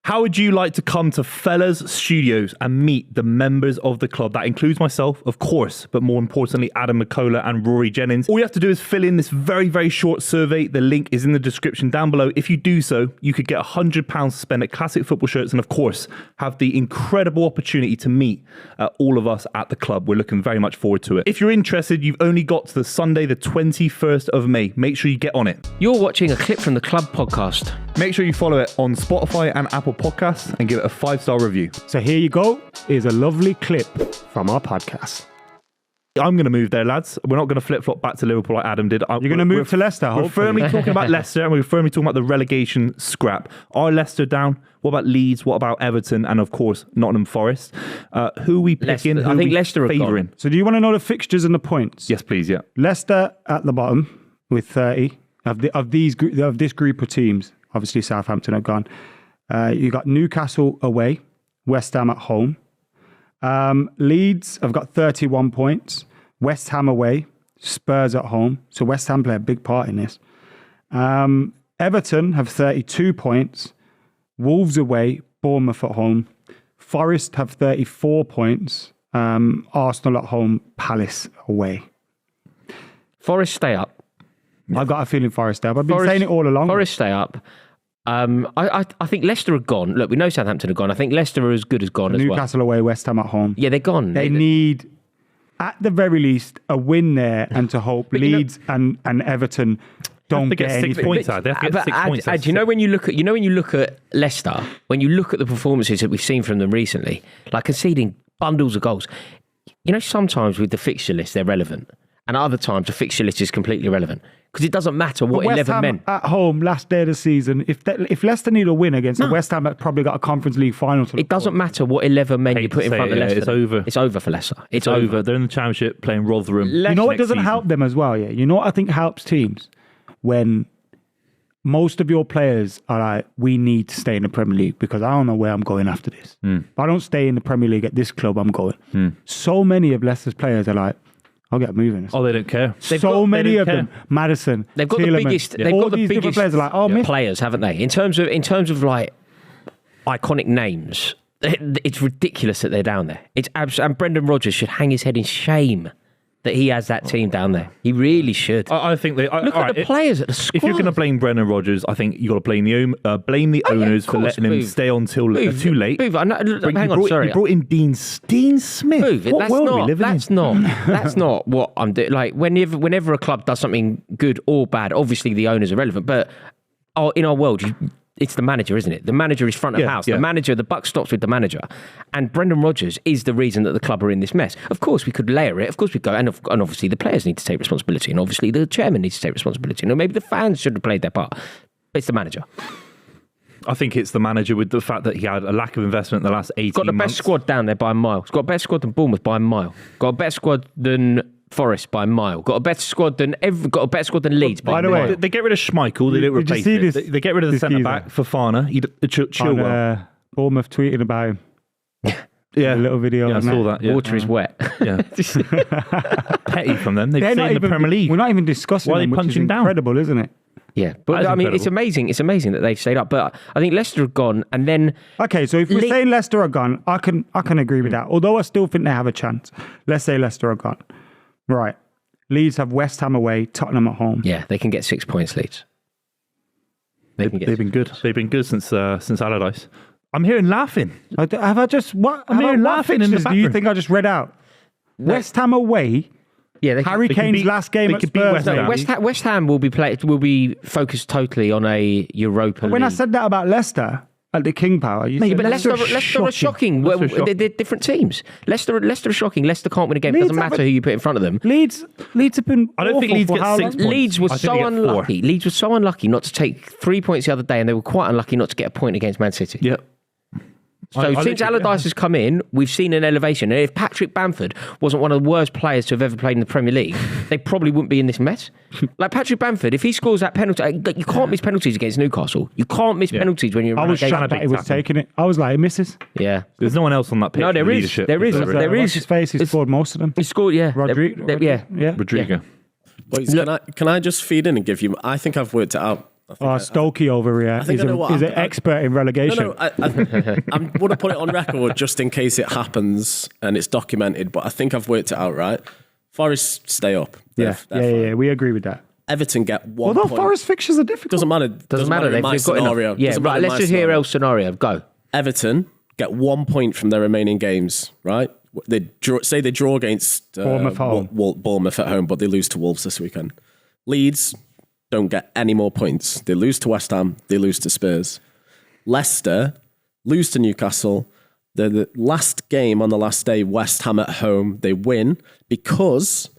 How would you like to come to Fellas Studios and meet the members of the club? That includes myself, of course, but more importantly, Adam McKola and Rory Jennings. All you have to do is fill in this very, very short survey. The link is in the description down below. If you do so, you could get £100 to spend at Classic Football Shirts and, of course, have the incredible opportunity to meet all of us at the club. We're looking very much forward to it. If you're interested, you've only got to the Sunday, the 21st of May. Make sure you get on it. You're watching a clip from the club podcast. Make sure you follow it on Spotify and Apple Podcasts and give it a 5-star review. So here you go. Here's a lovely clip from our podcast. I'm going to move there, lads. We're not going to flip-flop back to Liverpool like Adam did. You're going to move to Leicester, We're hopefully. firmly talking about Leicester and we're firmly talking about the relegation scrap. Are Leicester down? What about Leeds? What about Everton? And, of course, Nottingham Forest. Who are we picking? Leicester. I think Leicester are favouring? gone. So do you want to know the fixtures and the points? Yes, please, yeah. Leicester at the bottom with 30 of this group of teams. Obviously, Southampton have gone. You got Newcastle away, West Ham at home. Leeds have got 31 points. West Ham away, Spurs at home. So West Ham play a big part in this. Everton have 32 points. Wolves away, Bournemouth at home. Forest have 34 points. Arsenal at home, Palace away. Forest stay up. I've got a feeling Forest stay up. I've been saying it all along. Forest stay up. I think Leicester are gone. Look, we know Southampton are gone. I think Leicester are as good as gone as well. Newcastle away, West Ham at home. Yeah, they're gone. They need, at the very least, a win there and to hope Leeds and Everton don't get 6 anything. points out. They have to get 6 points out. Do you know when you look at Leicester, when you look at the performances that we've seen from them recently, like conceding bundles of goals, you know, sometimes with the fixture list they're relevant, and other times the fixture list is completely irrelevant because it doesn't matter what West 11 Ham men at home last day of the season. If Leicester need a win against West Ham, that probably got a Conference League final. To it doesn't matter what 11 men you put in front of Leicester. It's over. It's over for Leicester. It's over. They're in the Championship playing Rotherham. You know what doesn't season. help them as well? Yeah, you know what I think helps teams when most of your players are like, we need to stay in the Premier League because I don't know where I'm going after this. If I don't stay in the Premier League at this club, I'm going. So many of Leicester's players are like, I'll get moving. Oh, they don't care. So many of them. Madison, They've got Tielemans, the biggest. They've all got the these different biggest players are like, oh, miss. players, haven't they? In terms of like iconic names, it's ridiculous that they're down there. It's and Brendan Rodgers should hang his head in shame that he has that team down there. He really should. I think they Look at the players at the squad. If you're going to blame Brendan Rodgers, I think you got to blame the owners for letting him stay on till too late. Hang on, sorry. You brought in Dean Smith. What world are we living in? That's not what I'm doing. Like whenever a club does something good or bad, obviously the owners are relevant. But in our world, it's the manager, isn't it? The manager is front of house. Yeah. The buck stops with the manager. And Brendan Rodgers is the reason that the club are in this mess. Of course, we could layer it. Of course, we go. And obviously, the players need to take responsibility. And obviously, the chairman needs to take responsibility. And maybe the fans should have played their part. But it's the manager. I think it's the manager with the fact that he had a lack of investment in the last 18 months. Got the best squad down there by a mile. He's got a better squad than Bournemouth by a mile. Got a better squad than Forest by a mile. Got a better squad than Leeds by the a way, mile. They get rid of Schmeichel. They don't Did you replace see it. this- They get rid of the this centre back for Fana. Chilwell. Bournemouth tweeting about him. Yeah, A little video. Yeah, I on saw that. Yeah. Water is wet. Yeah. Petty from them. They've They're stayed not in the even, Premier League. We're not even discussing Why are they them, which is punching down? incredible, isn't it? Yeah, but That is I mean, incredible. it's amazing. It's amazing that they've stayed up. But I think Leicester have gone, and then Okay, so if we're saying Leicester are gone, I can agree with that. Although I still think they have a chance. Let's say Leicester are gone. Right. Leeds have West Ham away, Tottenham at home. yeah, they can get 6 points, Leeds. They've been good. They've been good since Allardyce. I'm hearing laughing. Have I just what? I'm hearing laughing in the Do you background. think I just read out? West Ham away. Yeah, they Harry they can Kane's beat- last game they at could beat Spurs. West Ham. West Ham will be focused totally on a Europa League. When I said that about Leicester at the King Power, you Mate, said but Leicester are shocking. Leicester are shocking. They're different teams. Leicester are shocking. Leicester can't win a game. It Leeds doesn't matter haven't- who you put in front of them. Leeds have been. I don't think awful Leeds for get how 6 long? points. Leeds I was think so they get 4. unlucky. Leeds was so unlucky not to take 3 points the other day, and they were quite unlucky not to get a point against Man City. Yeah. So since Allardyce has come in, we've seen an elevation. And if Patrick Bamford wasn't one of the worst players to have ever played in the Premier League, they probably wouldn't be in this mess. Like Patrick Bamford, if he scores that penalty, you can't miss penalties against Newcastle. You can't miss penalties when you're in I was relegation. shocked that he was taking it. I was like, he misses. Yeah. There's no one else on that pitch. No, there for is. leadership. There is. What's His face. He scored most of them. He scored, yeah. Rodrigo. Yeah. Yeah. Rodrigo. Boys, can I just feed in and give you? I think I've worked it out. Stokey over here think is an expert in relegation. No, I want to put it on record just in case it happens and it's documented, but I think I've worked it out right. Forest stay up. They're fine. We agree with that. Everton get 1 Although point. Forest fixtures are difficult. Doesn't matter. Doesn't matter. In my They've got scenario. enough. Yeah, Doesn't right. matter in Let's my just hear scenario. El's scenario. Go. Everton get 1 point from their remaining games, right? They draw against Bournemouth at home, but they lose to Wolves this weekend. Leeds don't get any more points. They lose to West Ham. They lose to Spurs. Leicester lose to Newcastle. The last game on the last day, West Ham at home, they win because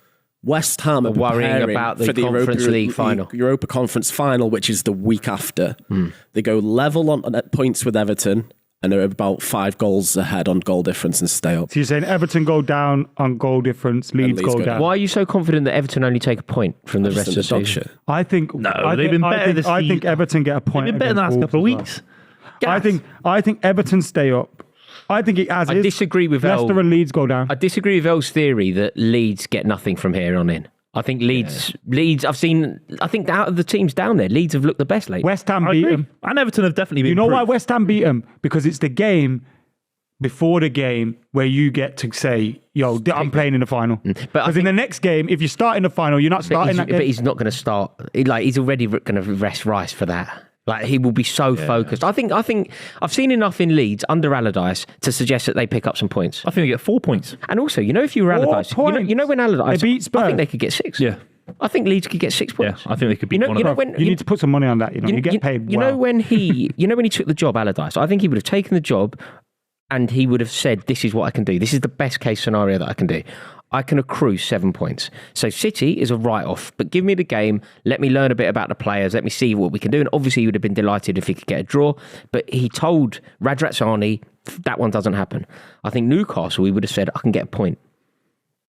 West Ham are worrying about the Conference League final. Europa Conference final, which is the week after. They go level on points with Everton, and they're about 5 goals ahead on goal difference and stay up. So you're saying Everton go down on goal difference, Leeds go down. Why are you so confident that Everton only take a point from the rest of the season? I think they've been better this season. I think Everton get a point. They've been better the last couple of weeks. I think Everton stay up. I think I disagree with Leicester and Leeds go down. I disagree with El's theory that Leeds get nothing from here on in. I think Leeds, I think out of the teams down there, Leeds have looked the best lately. West Ham beat them. And Everton have definitely been You know improved. why West Ham beat them? Because it's the game before the game where you get to say, yo, I'm playing in the final. Because in the next game, if you start in the final, you're not starting that game. But he's not going to start. He's already going to rest Rice for that. Like, he will be so focused. I think I've seen enough in Leeds under Allardyce to suggest that they pick up some points. I think they get 4 points. And also, if you were Allardyce, you know when Allardyce, they beat Spurs. I think they could get 6. Yeah. I think Leeds could get 6 points. Yeah, I think they could beat one of them. You need to put some money on that. You get paid well. You know when he took the job, Allardyce, I think he would have taken the job and he would have said, this is what I can do. This is the best case scenario that I can do. I can accrue 7 points. So City is a write-off, but give me the game. Let me learn a bit about the players. Let me see what we can do. And obviously, he would have been delighted if he could get a draw. But he told Radratsani that one doesn't happen. I think Newcastle, he would have said, I can get a point.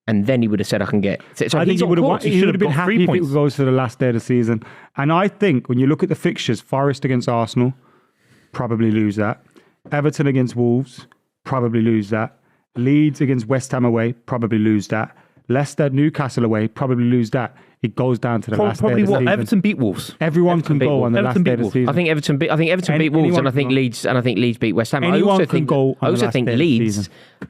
And then he would have said, I can get... So I think he would have been happy if it goes to the last day of the season. And I think when you look at the fixtures, Forest against Arsenal, probably lose that. Everton against Wolves, probably lose that. Leeds against West Ham away, probably lose that. Leicester, Newcastle away, probably lose that. It goes down to the last day of the season. Everton beat Wolves. Everyone can go on the last day of the season. I think Everton beat Wolves, and I think Leeds beat West Ham. I also think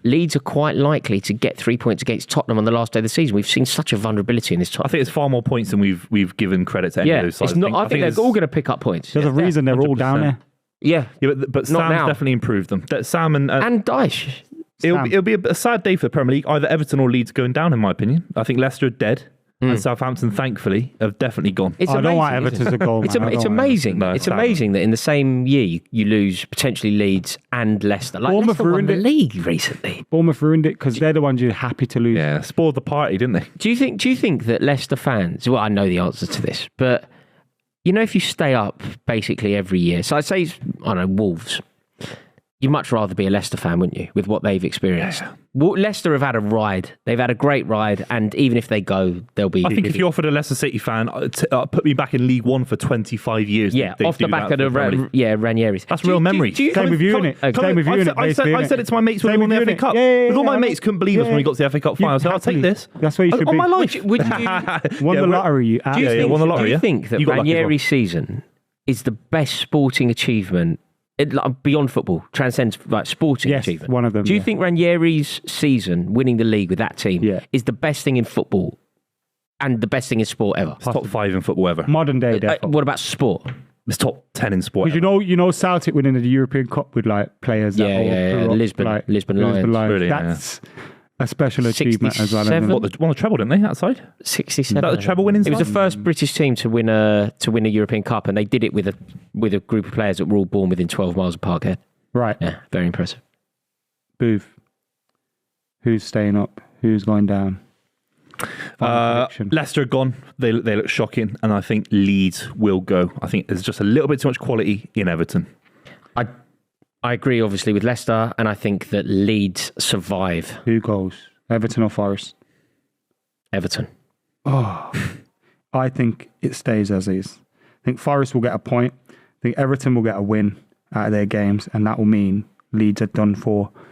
Leeds are quite likely to get 3 points against Tottenham on the last day of the season. We've seen such a vulnerability in this Tottenham. I think it's far more points than we've given credit to any of those sides. I think they're all going to pick up points. There's a reason they're all down there. Yeah, but Sam's definitely improved them. Sam and Dyche. It'll be a sad day for the Premier League. Either Everton or Leeds going down, in my opinion. I think Leicester are dead, and Southampton, thankfully, have definitely gone. I don't want Everton to go. It's amazing. It's amazing that in the same year you lose potentially Leeds and Leicester. Like Bournemouth Leicester won the league recently. Bournemouth ruined it because they're the ones you're happy to lose. Yeah, spoiled the party, didn't they? Do you think that Leicester fans? Well, I know the answer to this, but if you stay up basically every year, so I'd say Wolves. You'd much rather be a Leicester fan, wouldn't you, with what they've experienced? Yeah. Leicester have had a ride. They've had a great ride, and even if they go, they'll be... I think if you offered a Leicester City fan, put me back in League One for 25 years... Yeah, off the back of the Ranieri's. That's real memories. Same with you, innit? Same with you, innit? I said it to my mates when we won the FA Cup. Because all my mates couldn't believe us when we got to the FA Cup final. I said, I'll take this. That's where you should be. On my life. Would you... Won the lottery, you ass. Do you think that Ranieri's season is the best sporting achievement beyond football, transcends sporting achievement? One of them. Do you think Ranieri's season, winning the league with that team, is the best thing in football and the best thing in sport ever? It's top 5 in football ever. Modern day, definitely. What about sport? It's top 10 in sport. Because you know Celtic winning the European Cup with players. Lisbon Lions. That's a special achievement as well. Won the treble, didn't they? Outside 67. That the treble winning. It was the first British team to win a European Cup, and they did it with a group of players that were all born within 12 miles of Parkhead. Right. Yeah, very impressive. Booth. Who's staying up? Who's going down? Leicester are gone. They look shocking, and I think Leeds will go. I think there's just a little bit too much quality in Everton. I agree, obviously, with Leicester, and I think that Leeds survive. Who goes? Everton or Forest? Everton. Oh, I think it stays as is. I think Forest will get a point. I think Everton will get a win out of their games, and that will mean Leeds are done for